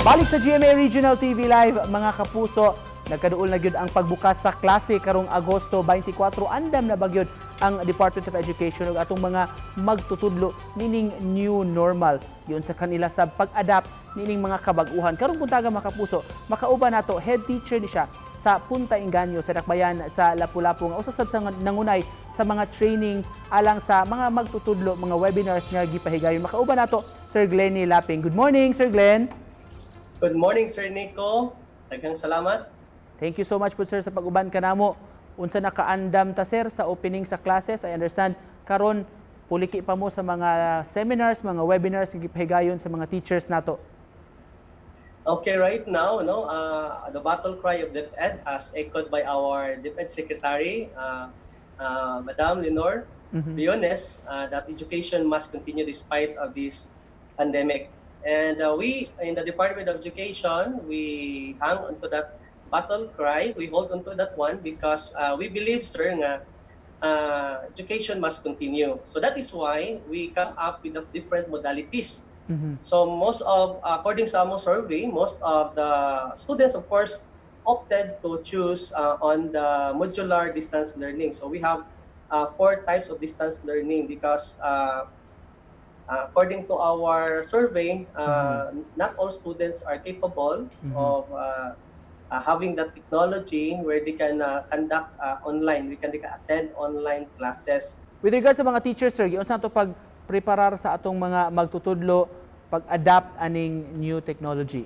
Balik sa GMA Regional TV Live, mga kapuso, nagkaduol na gyud ang pagbukas sa klase karong Agosto 24. Andam na bagyod ang Department of Education ug atong mga magtutudlo nining new normal yun sa kanila sa pag-adapt nining mga kabag-uhan. Karong buntaga mga kapuso, makauban nato head teacher ni siya sa Punta Inganyo sa Dakbayan sa Lapu-Lapu nga usa sab sa nangunay sa mga training alang sa mga magtutudlo, mga webinars nga gipahigayon. Makauban nato Sir Glenny Laping. Good morning, Sir Glenn. Good morning, Sir Nico. Daghang salamat. Thank you so much po, sir, sa pag-uban kanamo. Unsa nakaandam ta, sir, sa opening sa classes? I understand karon puliki pa mo sa mga seminars, mga webinars nga gipahigayon sa mga teachers nato. Okay, right now, the battle cry of DepEd, as echoed by our DepEd Secretary, Madam Lenore Briones, that education must continue despite of this pandemic. And we, in the Department of Education, we hang onto that battle cry. We hold onto that one because we believe, sir, nga education must continue. So that is why we come up with the different modalities. So most of, according sa among survey, most of the students, of course, opted to choose on the modular distance learning. So we have 4 types of distance learning because according to our survey, not all students are capable of having that technology where they can conduct online, they can attend online classes. With regards sa mga teachers, sir, giunsa to pag-preparar sa atong mga magtutudlo pag-adapt aning new technology?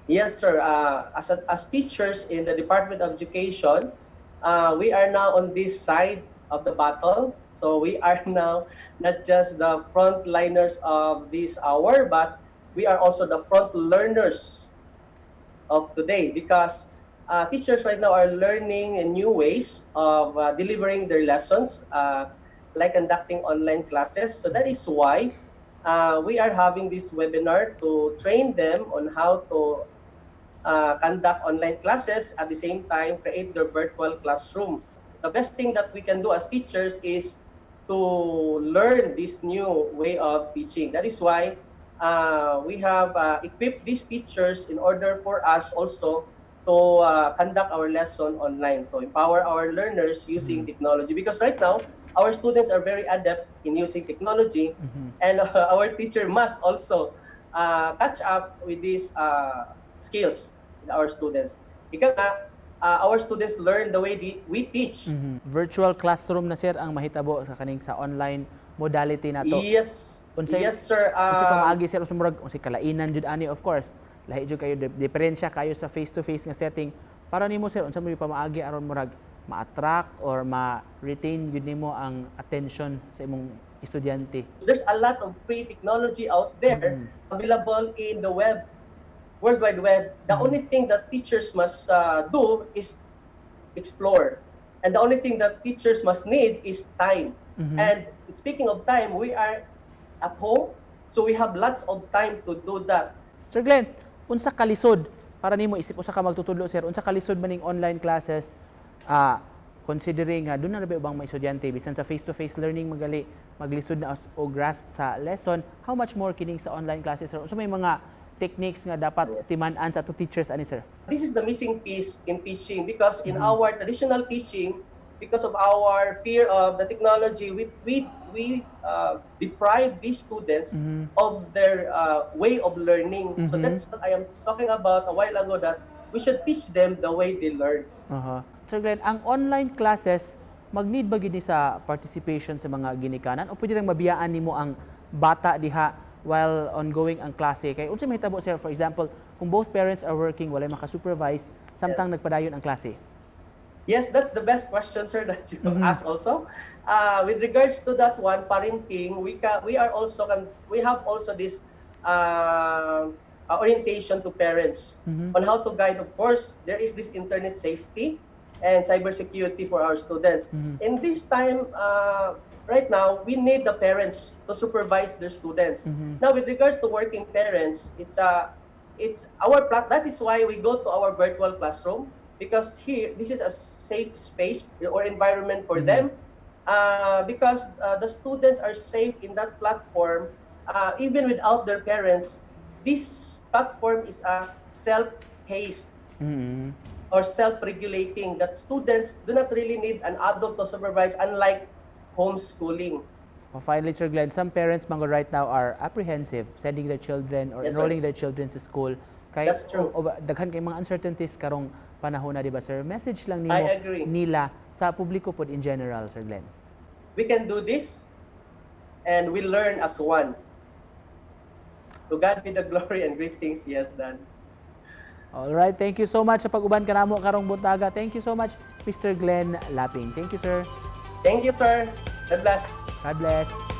Yes, sir. As teachers in the Department of Education, we are now on this side of the battle. So we are now not just the frontliners of this hour, but we are also the front learners of today because teachers right now are learning new ways of delivering their lessons, like conducting online classes. So that is why we are having this webinar to train them on how to conduct online classes, at the same time create their virtual classroom. The best thing that we can do as teachers is to learn this new way of teaching. That is why we have equipped these teachers in order for us also to conduct our lesson online, to empower our learners using technology. Because right now, our students are very adept in using technology, and our teacher must also catch up with these skills with our students. Because our students learn the way we teach. Virtual classroom na, sir, ang mahitabo sa kaning sa online modality nato. Yes. Yes, sir. Unsay pamaagi, sir, usumurag unsay kalainan jud ani, of course. Lahi jud kayo diferensya kayo sa face-to-face nga setting. Para nimo, sir, unsa mo pamaagi aron murag ma-attract or ma-retain jud nimo ang attention sa imong estudyante? There's a lot of free technology out there available in the web. World Wide Web. The only thing that teachers must do is explore. And the only thing that teachers must need is time. And speaking of time, we are at home, so we have lots of time to do that. Sir Glenn, unsa kalisod para nimo isip usa ka magtutudlo, sir? Unsa kalisod maning online classes considering doon na rabi ubang mga estudyante bisan sa face-to-face learning maglisod na o grasp sa lesson, how much more kining sa online classes, sir? Unsa may mga techniques nga dapat timan-an sa teachers ani, sir? This is the missing piece in teaching because in our traditional teaching, because of our fear of the technology, we deprive these students of their way of learning. So that's what I am talking about a while ago, that we should teach them the way they learn. Sir Glenn, ang online classes mag-need ba gini sa participation sa mga ginikanan o pwede lang mabiyaan nimo ang bata diha while ongoing ang klase? Kay unsa mahitabo, sir, for example, kung both parents are working, walay maka-supervise, samtang nagpadayon ang klase? Yes, that's the best question, sir, that you asked also. With regards to that one, parenting, we have also this orientation to parents on how to guide. Of course, there is this internet safety and cybersecurity for our students. In this time, right now, we need the parents to supervise their students. Now, with regards to working parents, it's our that is why we go to our virtual classroom, because here this is a safe space or environment for them, because the students are safe in that platform, even without their parents. This platform is a self-paced Mm-mm. or self-regulating, that students do not really need an adult to supervise, unlike homeschooling. Finally, Sir Glenn, some parents mga right now are apprehensive sending their children or Yes, sir. enrolling their children sa school. Kay, That's true. daghan kay mga uncertainties karong panahon na, di ba, sir? Message lang nimo I agree. nila sa publiko po in general, Sir Glenn. We can do this, and we learn as one. To God be the glory and great things He has done. All right, thank you so much sa pag-uban kanamo karong buntaga. Thank you so much, Mr. Glenn Laping. Thank you, sir. Thank you, sir. God bless. God bless.